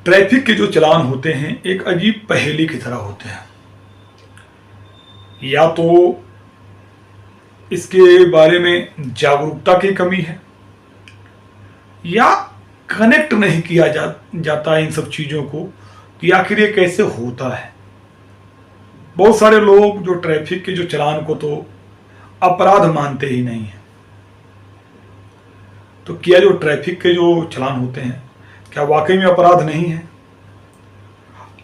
Traffic के जो चालान होते हैं एक अजीब पहेली की तरह होते हैं। या तो इसके बारे में जागरूकता की कमी है, या कनेक्ट नहीं किया जाता इन सब चीज़ों को कि आखिर ये कैसे होता है। बहुत सारे लोग जो ट्रैफिक के जो चालान को तो अपराध मानते ही नहीं है। तो क्या जो ट्रैफिक के जो चालान होते हैं क्या वाकई में अपराध नहीं है?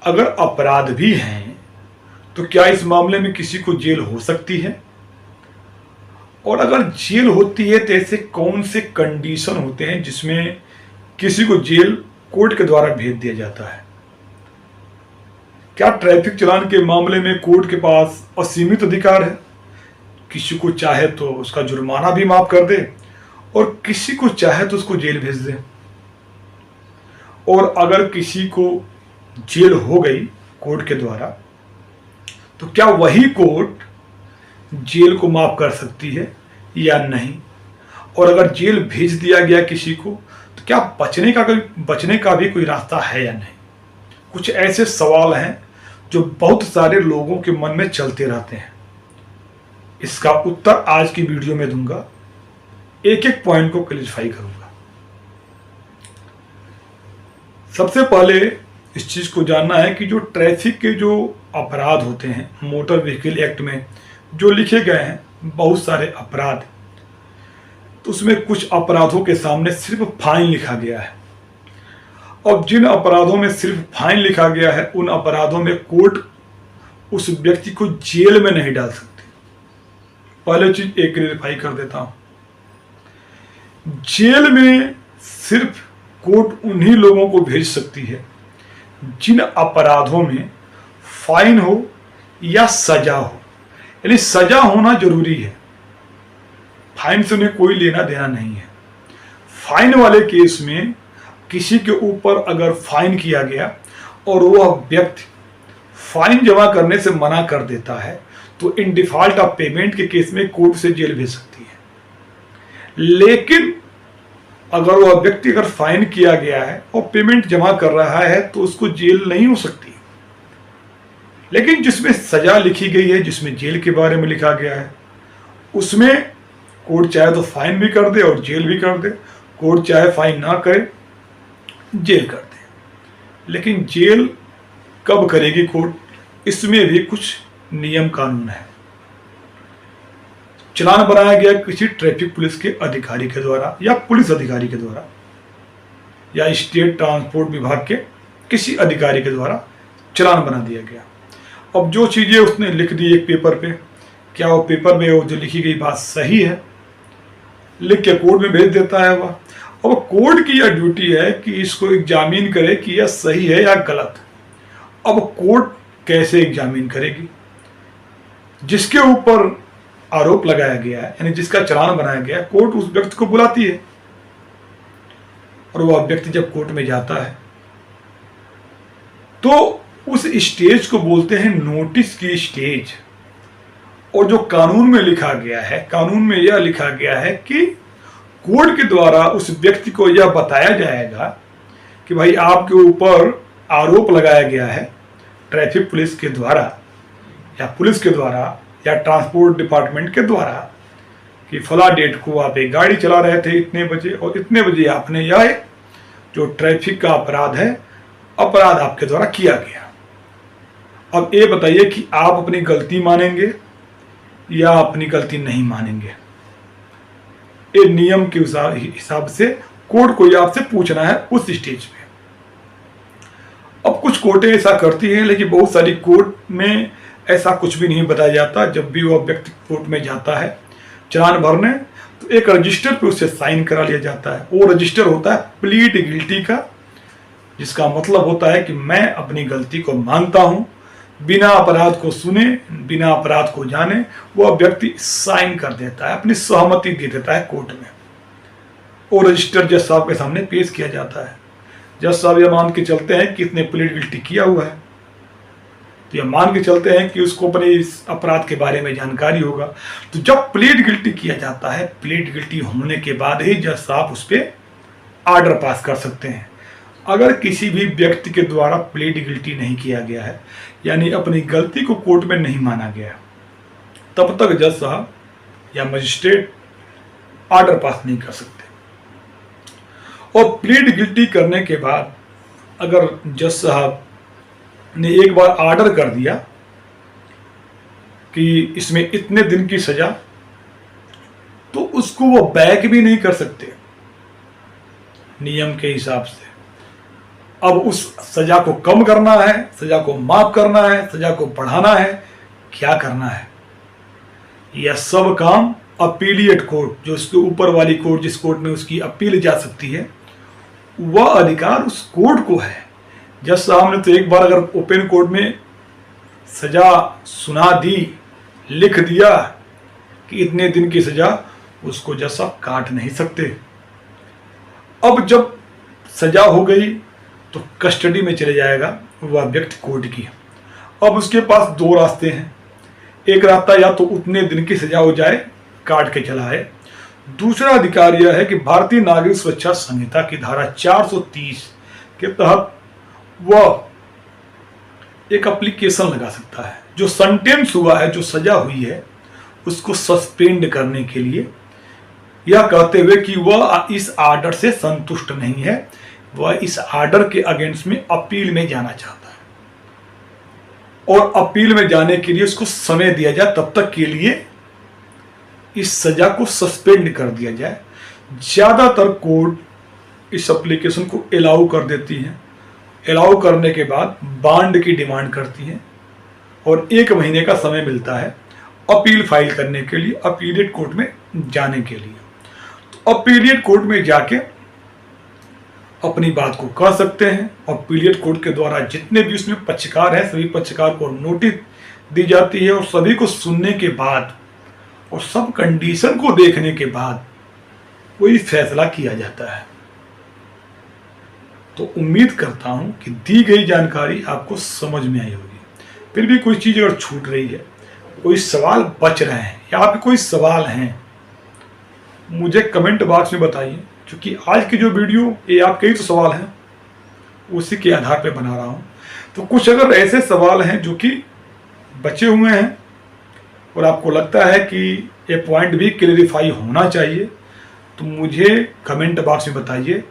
अगर अपराध भी हैं तो क्या इस मामले में किसी को जेल हो सकती है? और अगर जेल होती है तो ऐसे कौन से कंडीशन होते हैं जिसमें किसी को जेल कोर्ट के द्वारा भेज दिया जाता है? क्या ट्रैफिक चालान के मामले में कोर्ट के पास असीमित अधिकार है? किसी को चाहे तो उसका जुर्माना भी माफ कर दे और किसी को चाहे तो उसको जेल भेज दे। और अगर किसी को जेल हो गई कोर्ट के द्वारा तो क्या वही कोर्ट जेल को माफ कर सकती है या नहीं? और अगर जेल भेज दिया गया किसी को तो क्या बचने का भी कोई रास्ता है या नहीं? कुछ ऐसे सवाल हैं जो बहुत सारे लोगों के मन में चलते रहते हैं। इसका उत्तर आज की वीडियो में दूंगा, एक एक पॉइंट को क्लैरिफाई करूंगा। सबसे पहले इस चीज को जानना है कि जो ट्रैफिक के जो अपराध होते हैं मोटर व्हीकल एक्ट में जो लिखे गए हैं बहुत सारे अपराध, तो उसमें कुछ अपराधों के सामने सिर्फ फाइन लिखा गया है। और जिन अपराधों में सिर्फ फाइन लिखा गया है उन अपराधों में कोर्ट उस व्यक्ति को जेल में नहीं डाल सकती। पहले चीज एक क्लैरिफाई कर देता हूं, जेल में सिर्फ कोर्ट उन्हीं लोगों को भेज सकती है जिन अपराधों में फाइन हो या सजा हो। यानी सजा होना जरूरी है, फाइन से उन्हें कोई लेना देना नहीं है। फाइन वाले केस में किसी के ऊपर अगर फाइन किया गया और वह व्यक्ति फाइन जमा करने से मना कर देता है तो इन डिफॉल्ट ऑफ पेमेंट के केस में कोर्ट से जेल भेज सकती है। लेकिन अगर वह व्यक्ति अगर फाइन किया गया है और पेमेंट जमा कर रहा है तो उसको जेल नहीं हो सकती। लेकिन जिसमें सजा लिखी गई है, जिसमें जेल के बारे में लिखा गया है, उसमें कोर्ट चाहे तो फाइन भी कर दे और जेल भी कर दे, कोर्ट चाहे फाइन ना करे जेल कर दे। लेकिन जेल कब करेगी कोर्ट, इसमें भी कुछ नियम कानून है। चालान बनाया गया किसी ट्रैफिक पुलिस के अधिकारी के द्वारा या पुलिस अधिकारी के द्वारा या स्टेट ट्रांसपोर्ट विभाग के किसी अधिकारी के द्वारा चालान बना दिया गया। अब जो चीजें उसने लिख दी एक पेपर पे, क्या वो पेपर में वो जो लिखी गई बात सही है? लिख के कोर्ट में भेज देता है वह। अब कोर्ट की यह ड्यूटी है कि इसको एग्जामिन करे कि यह सही है या गलत। अब कोर्ट कैसे एग्जामिन करेगी? जिसके ऊपर आरोप लगाया गया है यानी जिसका चालान बनाया गया है, कोर्ट उस व्यक्ति को बुलाती है और वह व्यक्ति जब कोर्ट में जाता है तो उस स्टेज को बोलते हैं नोटिस की स्टेज। और जो कानून में लिखा गया है, कानून में यह लिखा गया है कि कोर्ट के द्वारा उस व्यक्ति को यह बताया जाएगा कि भाई आपके ऊपर आरोप लगाया गया है ट्रैफिक पुलिस के द्वारा या पुलिस के द्वारा या ट्रांसपोर्ट डिपार्टमेंट के द्वारा कि फला डेट को आप एक गाड़ी चला रहे थे इतने बजे और इतने बजे आपने यह जो ट्रैफिक का अपराध है, अपराध आपके द्वारा किया गया। अब ये बताइए कि आप अपनी गलती मानेंगे या अपनी गलती नहीं मानेंगे? ये नियम के हिसाब से कोर्ट को आपसे पूछना है उस स्टेज पे। अब कुछ कोर्टें ऐसा करती हैं, लेकिन बहुत सारी कोर्ट में ऐसा कुछ भी नहीं बताया जाता। जब भी वह व्यक्ति कोर्ट में जाता है चालान भरने तो एक रजिस्टर पे उससे साइन करा लिया जाता है। वो रजिस्टर होता है प्लीड गिल्टी का, जिसका मतलब होता है कि मैं अपनी गलती को मानता हूं, बिना अपराध को सुने बिना अपराध को जाने वह व्यक्ति साइन कर देता है, अपनी सहमति दे देता है कोर्ट में। वो रजिस्टर जज साहब के सामने पेश किया जाता है। जज साहब यह मान के चलते हैं कि इसने प्लीड गिल्टी किया हुआ है, तो यह मान के चलते हैं कि उसको अपने इस अपराध के बारे में जानकारी होगा। तो जब प्लीड गिल्टी किया जाता है, प्लीड गिल्टी होने के बाद ही जज साहब उस पर ऑर्डर पास कर सकते हैं। अगर किसी भी व्यक्ति के द्वारा प्लीड गिल्टी नहीं किया गया है, यानी अपनी गलती को कोर्ट में नहीं माना गया, तब तक जज साहब या मजिस्ट्रेट ऑर्डर पास नहीं कर सकते। और प्लीड गिल्टी करने के बाद अगर जज साहब ने एक बार ऑर्डर कर दिया कि इसमें इतने दिन की सजा, तो उसको वो बैक भी नहीं कर सकते नियम के हिसाब से। अब उस सजा को कम करना है, सजा को माफ करना है, सजा को बढ़ाना है, क्या करना है, यह सब काम अपीलिएट कोर्ट, जो उसके ऊपर वाली कोर्ट, जिस कोर्ट में उसकी अपील जा सकती है, वह अधिकार उस कोर्ट को है। जज साहब ने तो एक बार अगर ओपन कोर्ट में सजा सुना दी, लिख दिया कि इतने दिन की सजा, उसको जज साहब काट नहीं सकते। अब जब सजा हो गई तो कस्टडी में चले जाएगा वह व्यक्ति कोर्ट की। अब उसके पास दो रास्ते हैं, एक रास्ता या तो उतने दिन की सजा हो जाए, काट के चला है। दूसरा अधिकार यह है कि भारतीय नागरिक सुरक्षा संहिता की धारा 430 के तहत वह एक एप्लीकेशन लगा सकता है, जो सेंटेंस हुआ है, जो सजा हुई है, उसको सस्पेंड करने के लिए, यह कहते हुए कि वह इस आर्डर से संतुष्ट नहीं है, वह इस आर्डर के अगेंस्ट में अपील में जाना चाहता है और अपील में जाने के लिए उसको समय दिया जाए, तब तक के लिए इस सजा को सस्पेंड कर दिया जाए। ज्यादातर कोर्ट इस एप्लीकेशन को अलाउ कर देती हैं। अलाउ करने के बाद बांड की डिमांड करती हैं और 1 महीने का समय मिलता है अपील फाइल करने के लिए, अपीलिएट कोर्ट में जाने के लिए। तो अपीलिएट कोर्ट में जाके अपनी बात को कह सकते हैं। अपीलिएट कोर्ट के द्वारा जितने भी उसमें पक्षकार हैं, सभी पक्षकार को नोटिस दी जाती है और सभी को सुनने के बाद और सब कंडीशन को देखने के बाद कोई फैसला किया जाता है। तो उम्मीद करता हूं कि दी गई जानकारी आपको समझ में आई होगी। फिर भी कोई चीज अगर छूट रही है, कोई सवाल बच रहे हैं या आपके कोई सवाल हैं, मुझे कमेंट बॉक्स में बताइए, क्योंकि आज की जो वीडियो ये आपके ही तो सवाल हैं, उसी के आधार पे बना रहा हूँ। तो कुछ अगर ऐसे सवाल हैं जो कि बचे हुए हैं और आपको लगता है कि ये पॉइंट भी क्लेरिफाई होना चाहिए, तो मुझे कमेंट बॉक्स में बताइए,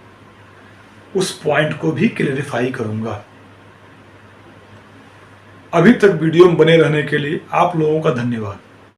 उस पॉइंट को भी क्लेरिफाई करूंगा। अभी तक वीडियो में बने रहने के लिए आप लोगों का धन्यवाद।